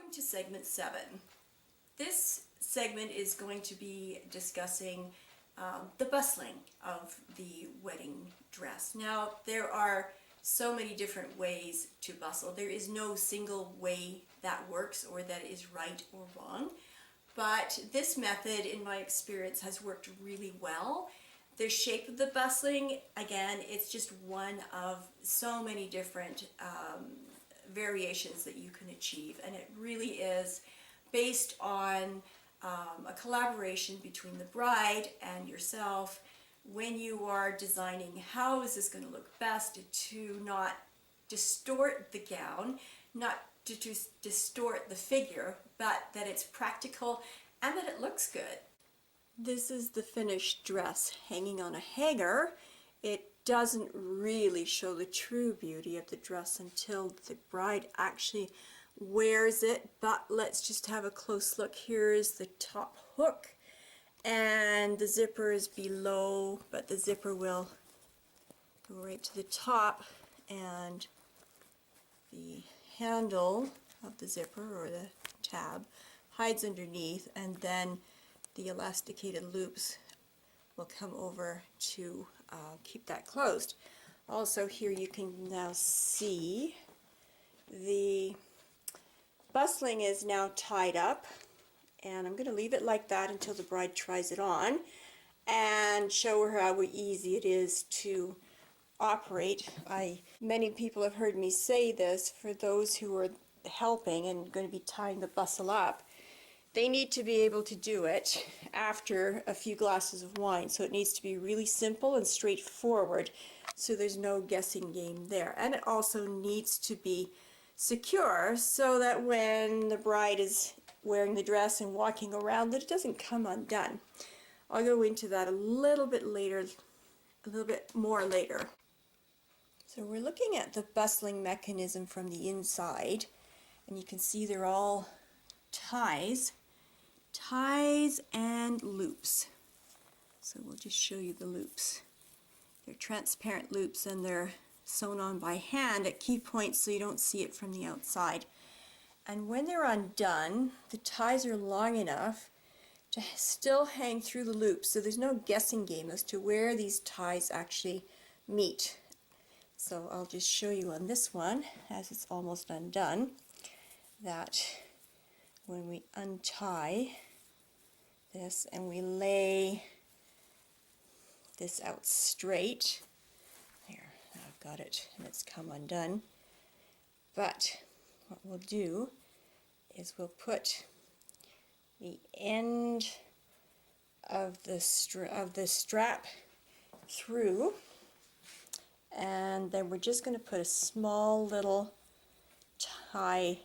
Welcome to segment 7. This segment is going to be discussing the bustling of the wedding dress. Now, there are so many different ways to bustle. There is no single way that works or that is right or wrong, but this method, in my experience, has worked really well. The shape of the bustling, again, it's just one of so many different variations that you can achieve, and it really is based on a collaboration between the bride and yourself when you are designing how is this going to look best to not distort the gown, not to distort the figure, but that it's practical and that it looks good. This is the finished dress hanging on a hanger. It doesn't really show the true beauty of the dress until the bride actually wears it, but let's just have a close look. Here is the top hook, and the zipper is below, but the zipper will go right to the top, and the handle of the zipper, or the tab, hides underneath, and then the elasticated loops will come over to keep that closed. Also, here you can now see the bustling is now tied up, and I'm going to leave it like that until the bride tries it on and show her how easy it is to operate. Many people have heard me say this. For those who are helping and going to be tying the bustle up, they need to be able to do it after a few glasses of wine. So it needs to be really simple and straightforward, so there's no guessing game there. And it also needs to be secure so that when the bride is wearing the dress and walking around, that it doesn't come undone. I'll go into that a little bit later, a little bit more later. So we're looking at the bustling mechanism from the inside, and you can see they're all ties and loops. So we'll just show you the loops. They're transparent loops, and they're sewn on by hand at key points so you don't see it from the outside. And when they're undone, the ties are long enough to still hang through the loops, so there's no guessing game as to where these ties actually meet. So I'll just show you on this one, as it's almost undone, that when we untie this and we lay this out straight, there, now I've got it and it's come undone. But what we'll do is we'll put the end of the strap through, and then we're just going to put a small little tie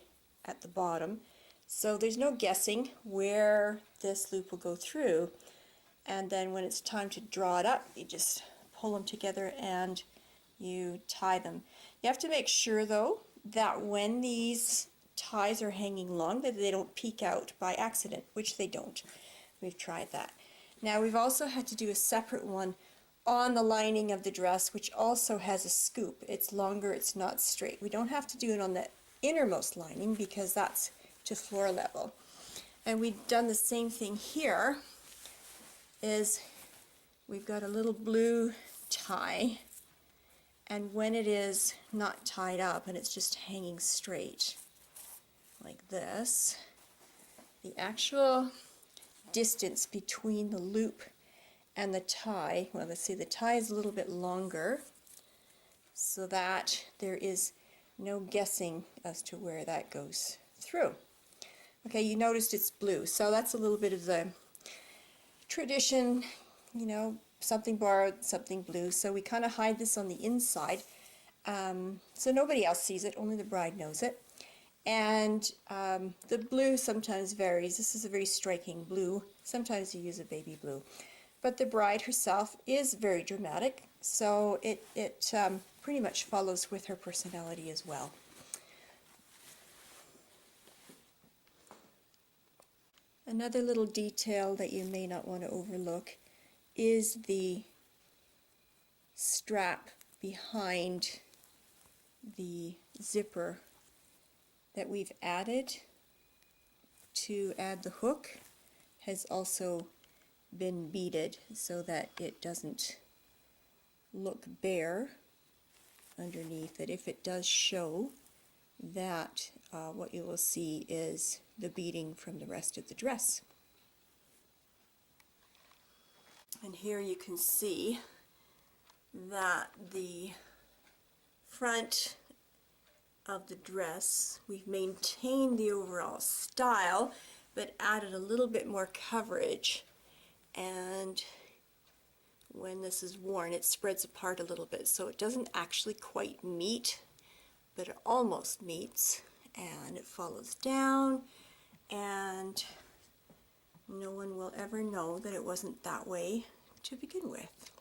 at the bottom. So there's no guessing where this loop will go through, and then when it's time to draw it up, you just pull them together and you tie them. You have to make sure though that when these ties are hanging long, that they don't peek out by accident, which they don't. We've tried that. Now we've also had to do a separate one on the lining of the dress, which also has a scoop. It's longer, it's not straight. We don't have to do it on the innermost lining because that's to floor level. And we've done the same thing here. Is we've got a little blue tie, and when it is not tied up and it's just hanging straight like this, the actual distance between the loop and the tie, well, let's see, the tie is a little bit longer so that there is no guessing as to where that goes through. Okay, you noticed it's blue, so that's a little bit of the tradition, you know, something borrowed, something blue. So we kind of hide this on the inside, so nobody else sees it, only the bride knows it. And the blue sometimes varies. This is a very striking blue. Sometimes you use a baby blue. But the bride herself is very dramatic, so it pretty much follows with her personality as well. Another little detail that you may not want to overlook is the strap behind the zipper that we've added to add the hook has also been beaded so that it doesn't look bare underneath it. If it does show, that what you will see is the beading from the rest of the dress. And here you can see that the front of the dress, we've maintained the overall style but added a little bit more coverage, and when this is worn it spreads apart a little bit, so it doesn't actually quite meet, but it almost meets, and it follows down, and no one will ever know that it wasn't that way to begin with.